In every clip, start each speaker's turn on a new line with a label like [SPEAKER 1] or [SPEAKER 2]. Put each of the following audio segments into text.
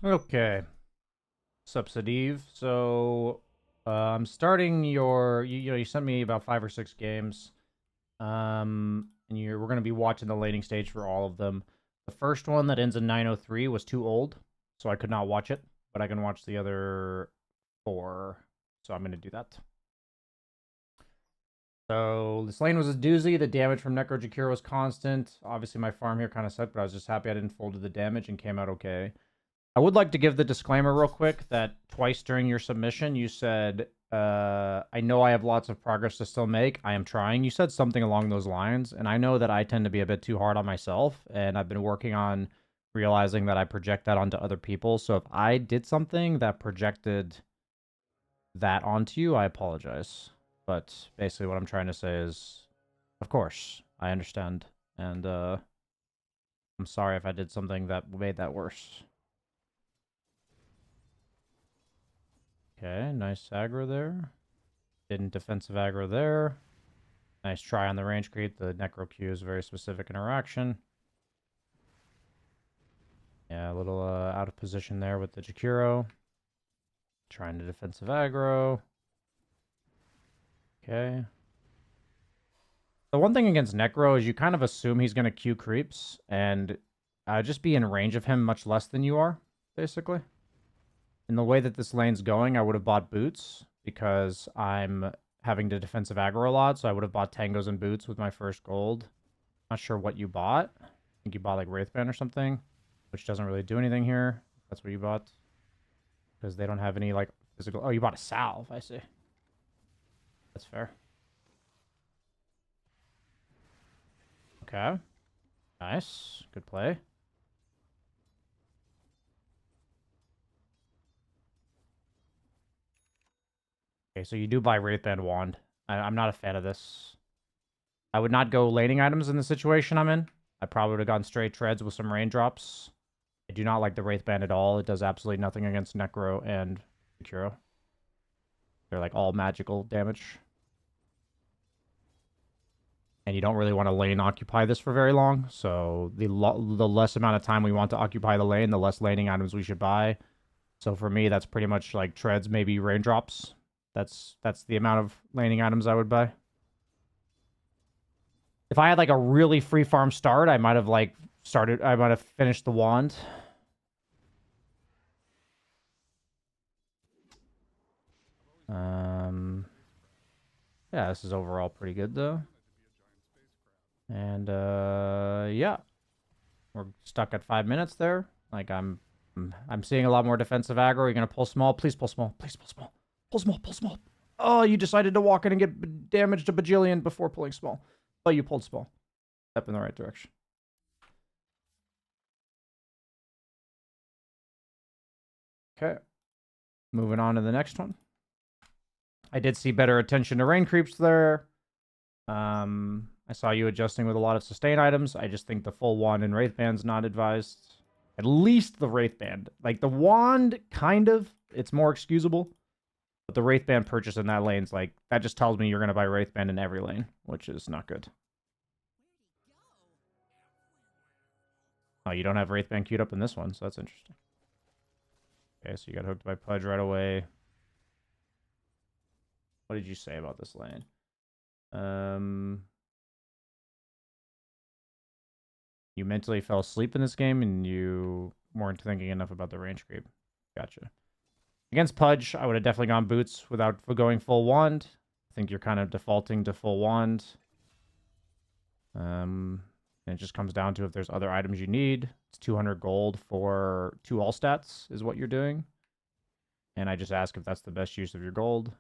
[SPEAKER 1] Okay. Sup, Saidivh. So, I'm starting your. You sent me about 5 or 6 games. And we're gonna be watching the laning stage for all of them. The first one that ends in 903 was too old, so I could not watch it. But I can watch the other 4. So I'm gonna do that. So this lane was a doozy. The damage from Necro Jakiro was constant. Obviously, my farm here kind of sucked, but I was just happy I didn't fold to the damage and came out okay. I would like to give the disclaimer real quick that twice during your submission you said, I know I have lots of progress to still make. I am trying. You said something along those lines, and I know that I tend to be a bit too hard on myself, and I've been working on realizing that I project that onto other people. So if I did something that projected that onto you, I apologize. But basically what I'm trying to say is, of course, I understand, and I'm sorry if I did something that made that worse. Okay, nice aggro there. Didn't defensive aggro there. Nice try on the range creep. The Necro Q is a very specific interaction. Yeah, a little out of position there with the Jakiro. Trying to defensive aggro. Okay. The one thing against Necro is you kind of assume he's going to Q creeps, and just be in range of him much less than you are, basically. In the way that this lane's going, I would have bought boots because I'm having to defensive aggro a lot, so I would have bought tangos and boots with my first gold. Not sure what you bought. I think you bought like Wraithband or something, which doesn't really do anything here. That's what you bought. Because they don't have any like physical... Oh, you bought a salve, I see. That's fair. Okay. Nice. Good play. Okay, so you do buy Wraithband Wand. I'm not a fan of this. I would not go laning items in the situation I'm in. I probably would have gone straight treads with some raindrops. I do not like the Wraithband at all. It does absolutely nothing against Necro and Kuro. They're like all magical damage. And you don't really want to lane occupy this for very long. So the less amount of time we want to occupy the lane, the less laning items we should buy. So for me, that's pretty much like treads, maybe raindrops. That's the amount of laning items I would buy. If I had like a really free farm start, I might have like I might have finished the wand. Yeah, this is overall pretty good though. And yeah, we're stuck at 5 minutes there. Like I'm seeing a lot more defensive aggro. You're gonna pull small. Please pull small. Please pull small. Pull small. Pull small. Oh, you decided to walk in and get damaged a bajillion before pulling small. Oh, you pulled small. Step in the right direction. Okay. Moving on to the next one. I did see better attention to rain creeps there. I saw you adjusting with a lot of sustain items. I just think the full wand and Wraithband's not advised. At least the Wraithband. Like, the wand, kind of. It's more excusable. But the Wraithband purchase in that lane's like... That just tells me you're going to buy Wraithband in every lane, which is not good. Oh, you don't have Wraithband queued up in this one, so that's interesting. Okay, so you got hooked by Pudge right away. What did you say about this lane? You mentally fell asleep in this game and you weren't thinking enough about the range creep. Gotcha. Against Pudge, I would have definitely gone boots without going full wand. I think you're kind of defaulting to full wand. And it just comes down to if there's other items you need. It's 200 gold for 2 all stats is what you're doing. And I just ask if that's the best use of your gold.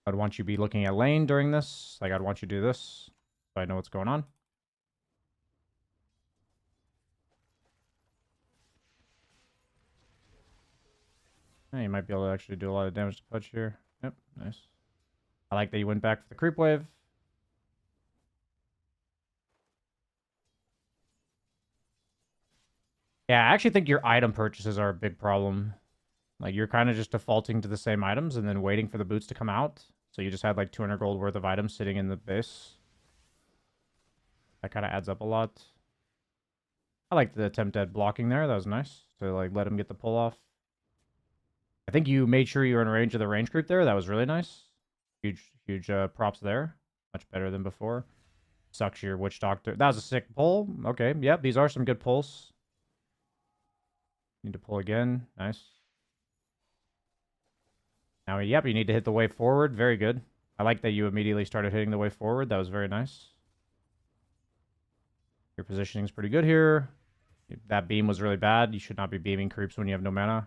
[SPEAKER 1] I'd want you to be looking at lane during this. Like, I'd want you to do this so I know what's going on. Yeah, you might be able to actually do a lot of damage to Pudge here. Yep, nice. I like that you went back for the creep wave. Yeah, I actually think your item purchases are a big problem. Like, you're kind of just defaulting to the same items and then waiting for the boots to come out. So you just had like 200 gold worth of items sitting in the base. That kind of adds up a lot. I like the attempt at blocking there. That was nice to like let him get the pull off. I think you made sure you were in range of the range group there. That was really nice. Huge props there. Much better than before. Sucks your Witch Doctor. That was a sick pull. Okay, yep, these are some good pulls. Need to pull again. Nice. Now, yep, you need to hit the wave forward. Very good. I like that you immediately started hitting the wave forward. That was very nice. Your positioning is pretty good here. That beam was really bad. You should not be beaming creeps when you have no mana.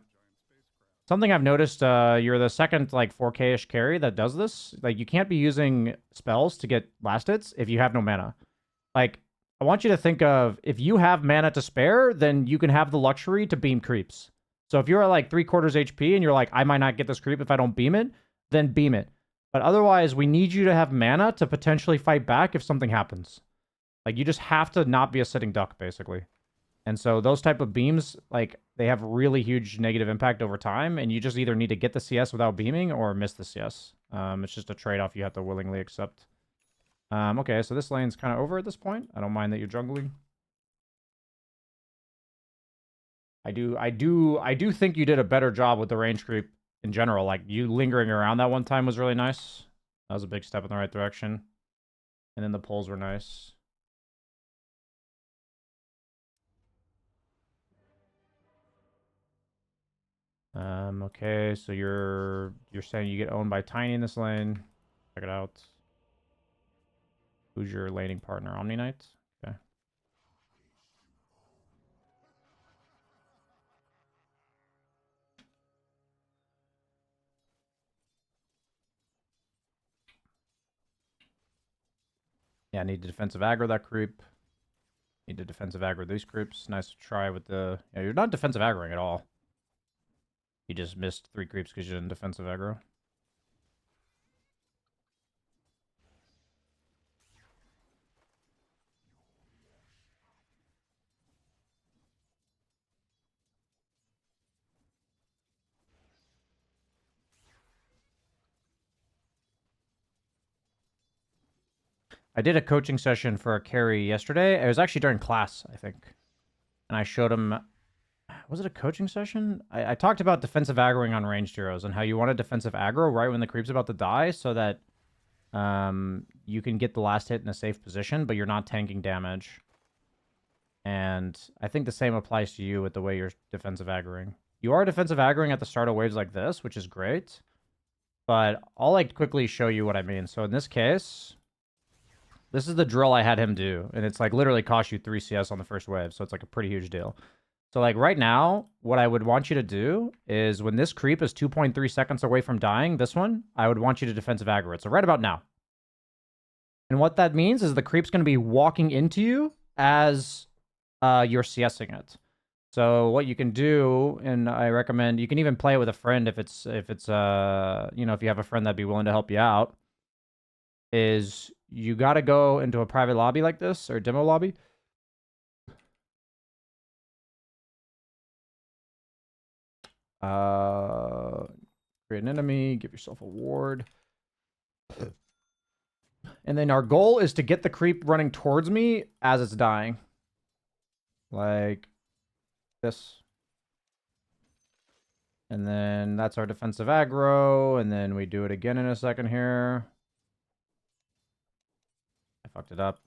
[SPEAKER 1] Something I've noticed, you're the second, like, 4K-ish carry that does this. Like, you can't be using spells to get last hits if you have no mana. Like, I want you to think of, if you have mana to spare, then you can have the luxury to beam creeps. So if you're at, like, 3/4 HP and you're like, I might not get this creep if I don't beam it, then beam it. But otherwise, we need you to have mana to potentially fight back if something happens. Like, you just have to not be a sitting duck, basically. And so those type of beams, like, they have really huge negative impact over time, and you just either need to get the CS without beaming or miss the CS. It's just a trade-off you have to willingly accept. Okay, so this lane's kind of over at this point. I don't mind that you're jungling. I do think you did a better job with the range creep in general. Like, you lingering around that one time was really nice. That was a big step in the right direction. And then the pulls were nice. Okay, so you're saying you get owned by Tiny in this lane. Check it out. Who's your laning partner? Omni Knight? Okay. Yeah, I need to defensive aggro that creep. Need to defensive aggro these creeps. Nice to try with the... Yeah, you're not defensive aggroing at all. You just missed 3 creeps because you didn't defensive aggro. I did a coaching session for a carry yesterday. It was actually during class, I think. And I showed him... Was it a coaching session? I talked about defensive aggroing on ranged heroes and how you want a defensive aggro right when the creep's about to die so that you can get the last hit in a safe position, but you're not tanking damage. And I think the same applies to you with the way you're defensive aggroing. You are defensive aggroing at the start of waves like this, which is great. But I'll like quickly show you what I mean. So in this case, this is the drill I had him do. And it's like literally cost you 3 CS on the first wave. So it's like a pretty huge deal. So like right now, what I would want you to do is when this creep is 2.3 seconds away from dying, this one, I would want you to defensive aggro it. So right about now. And what that means is the creep's going to be walking into you as you're CSing it. So what you can do, and I recommend, you can even play it with a friend if it's you know, if you have a friend that'd be willing to help you out, is you got to go into a private lobby like this, or demo lobby. Create an enemy, give yourself a ward. And then our goal is to get the creep running towards me as it's dying. Like this. And then that's our defensive aggro. And then we do it again in a second here. I fucked it up.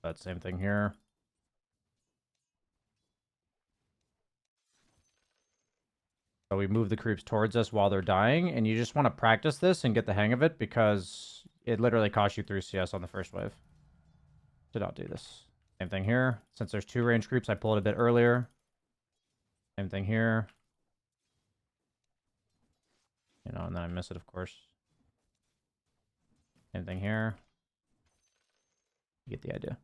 [SPEAKER 1] That same thing here. So we move the creeps towards us while they're dying. And you just want to practice this and get the hang of it because it literally costs you 3 CS on the first wave. So don't do this. Same thing here. Since there's 2 range creeps, I pull it a bit earlier. Same thing here. You know, and then I miss it, of course. Same thing here. You get the idea.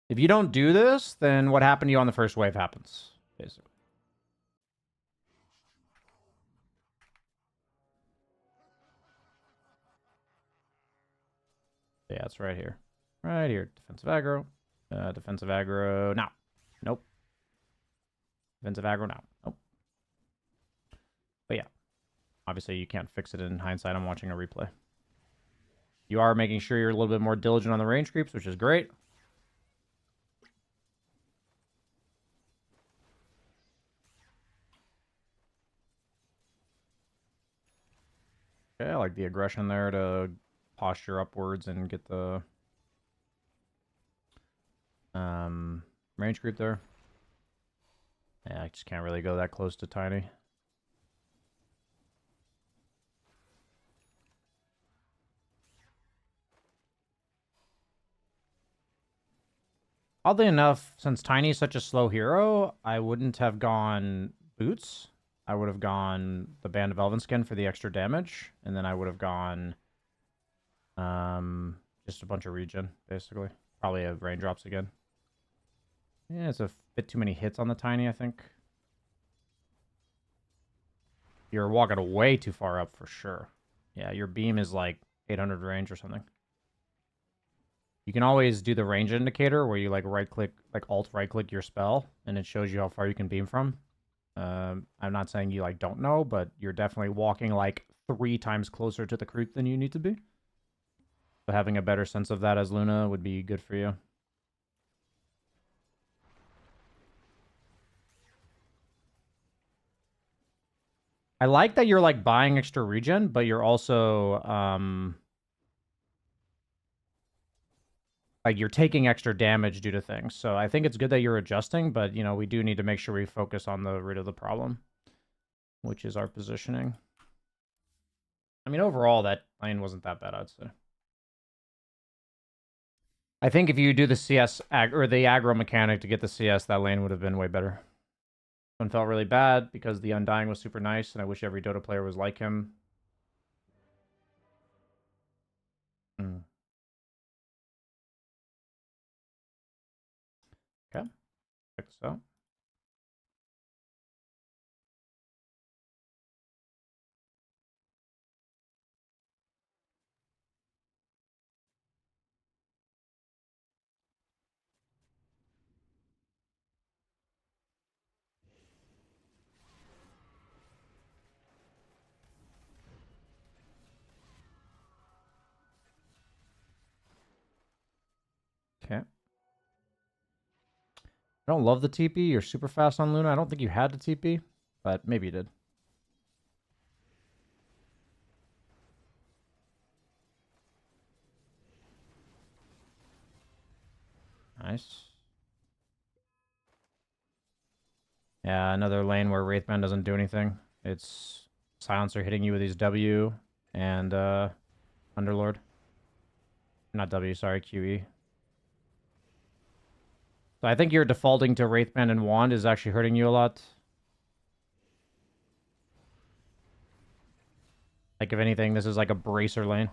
[SPEAKER 1] If you don't do this, then what happened to you on the first wave happens, basically. Yeah, it's right here. Right here. Defensive aggro. Defensive aggro. Now. Nope. Defensive aggro now. Nope. But yeah. Obviously, you can't fix it in hindsight. I'm watching a replay. You are making sure you're a little bit more diligent on the range creeps, which is great. Okay, I like the aggression there to posture upwards and get the range creep there. Yeah, I just can't really go that close to Tiny. Oddly enough, since Tiny is such a slow hero, I wouldn't have gone Boots. I would have gone the Band of Elven Skin for the extra damage, and then I would have gone just a bunch of regen, basically. Probably have raindrops again. Yeah, it's a bit too many hits on the Tiny, I think. You're walking way too far up for sure. Yeah, your beam is like 800 range or something. You can always do the range indicator where you like right-click, like alt-right-click your spell, and it shows you how far you can beam from. I'm not saying you like don't know, but you're definitely walking like 3 times closer to the creep than you need to be. So having a better sense of that as Luna would be good for you. I like that you're like buying extra regen, but you're also like you're taking extra damage due to things. So I think it's good that you're adjusting, but you know, we do need to make sure we focus on the root of the problem, which is our positioning. I mean, overall, that lane wasn't that bad, I'd say. I think if you do the CS or the aggro mechanic to get the CS, that lane would have been way better. One felt really bad because the Undying was super nice, and I wish every Dota player was like him. Okay, check this out. Okay. I don't love the TP. You're super fast on Luna. I don't think you had the TP, but maybe you did. Nice. Yeah, another lane where Wraithman doesn't do anything. It's Silencer hitting you with his W and Underlord. Not W, sorry, QE. So I think you're defaulting to Wraithman and Wand is actually hurting you a lot. Like, if anything, this is like a bracer lane.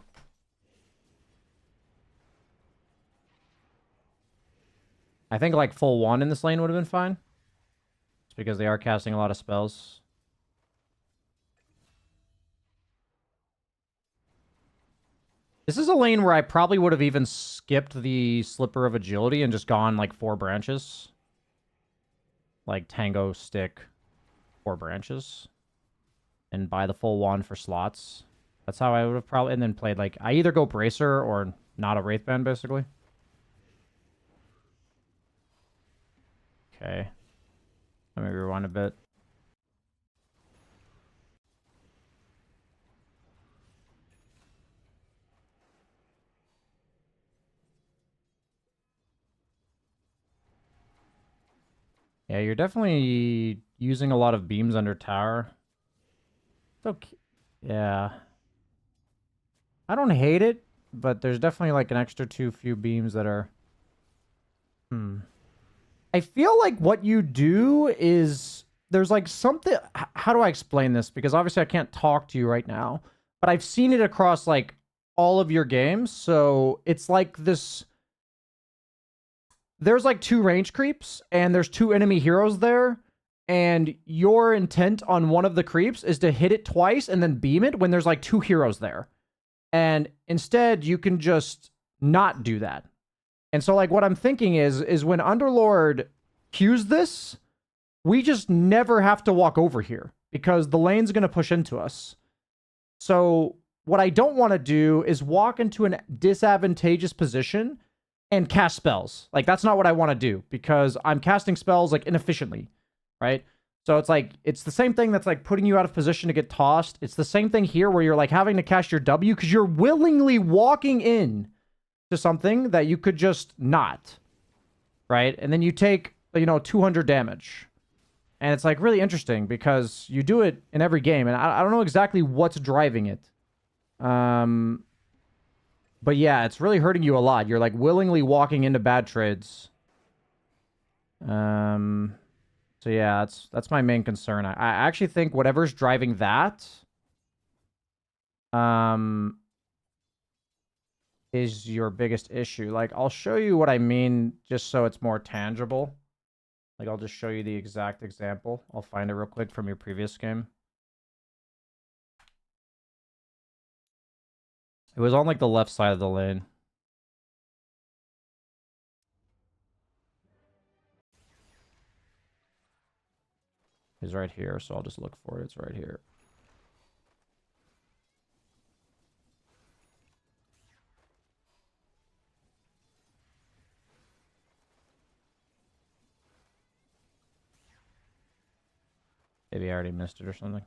[SPEAKER 1] I think like full Wand in this lane would have been fine. It's because they are casting a lot of spells. This is a lane where I probably would have even skipped the Slipper of Agility and just gone like 4 branches. Like Tango, Stick, 4 branches. And buy the full Wand for slots. That's how I would have probably... And then played like... I either go Bracer or not a Wraithband, basically. Okay. Let me rewind a bit. Yeah, you're definitely using a lot of beams under tower. It's okay. Yeah. I don't hate it, but there's definitely like an extra few beams that are... I feel like what you do is... There's like something... How do I explain this? Because obviously I can't talk to you right now, but I've seen it across like all of your games, so it's like this... There's like 2 range creeps, and there's 2 enemy heroes there, and your intent on one of the creeps is to hit it twice and then beam it when there's like 2 heroes there. And instead, you can just not do that. And so like what I'm thinking is when Underlord cues this, we just never have to walk over here because the lane's going to push into us. So what I don't want to do is walk into a disadvantageous position and cast spells. Like, that's not what I want to do because I'm casting spells, like, inefficiently, right? So it's like, it's the same thing that's, like, putting you out of position to get tossed. It's the same thing here where you're, like, having to cast your W because you're willingly walking in to something that you could just not, right? And then you take, 200 damage. And it's, like, really interesting because you do it in every game, and I don't know exactly what's driving it. But yeah, it's really hurting you a lot. You're, like, willingly walking into bad trades. So yeah, that's my main concern. I actually think whatever's driving that is your biggest issue. Like, I'll show you what I mean just so it's more tangible. Like, I'll just show you the exact example. I'll find it real quick from your previous game. It was on, like, the left side of the lane. It's right here, so I'll just look for it. It's right here. Maybe I already missed it or something.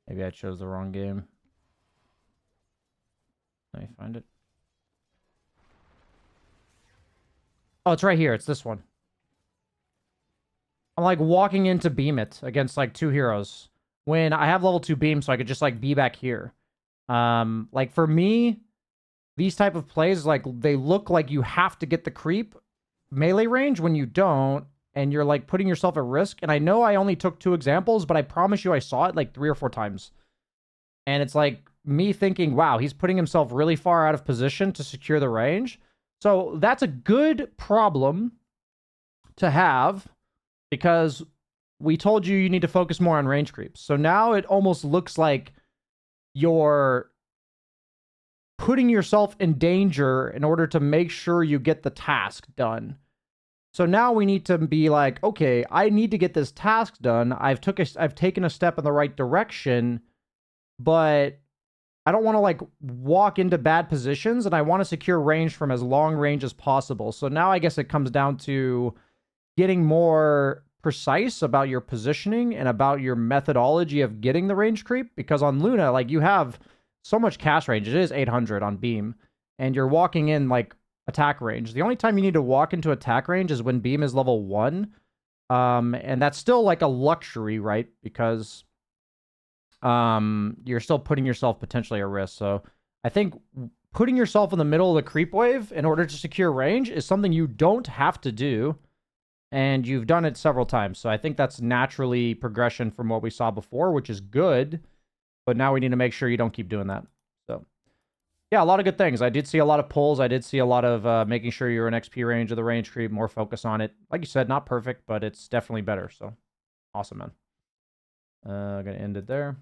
[SPEAKER 1] Maybe I chose the wrong game. Let me find it. Oh, it's right here. It's this one. I'm, like, walking in to beam it against, like, 2 heroes. When I have level 2 beam, so I could just, like, be back here. Like, for me, these type of plays, like, they look like you have to get the creep melee range when you don't, and you're, like, putting yourself at risk. And I know I only took 2 examples, but I promise you I saw it, like, 3 or 4 times. And it's, like, me thinking, wow, he's putting himself really far out of position to secure the range. So that's a good problem to have because we told you need to focus more on range creeps. So now it almost looks like you're putting yourself in danger in order to make sure you get the task done. So now we need to be like, okay, I need to get this task done. I've taken a step in the right direction, but I don't want to, like, walk into bad positions, and I want to secure range from as long range as possible. So now I guess it comes down to getting more precise about your positioning and about your methodology of getting the range creep, because on Luna, like, you have so much cast range. It is 800 on beam, and you're walking in, like, attack range. The only time you need to walk into attack range is when beam is level 1. And that's still, like, a luxury, right? Because you're still putting yourself potentially at risk. So I think putting yourself in the middle of the creep wave in order to secure range is something you don't have to do, and you've done it several times. So I think that's naturally progression from what we saw before, which is good, but now we need to make sure you don't keep doing that. So yeah, a lot of good things. I did see a lot of pulls. I did see a lot of making sure you're in XP range of the range creep, more focus on it. Like you said, not perfect, but it's definitely better. So awesome, man. I'm gonna end it there.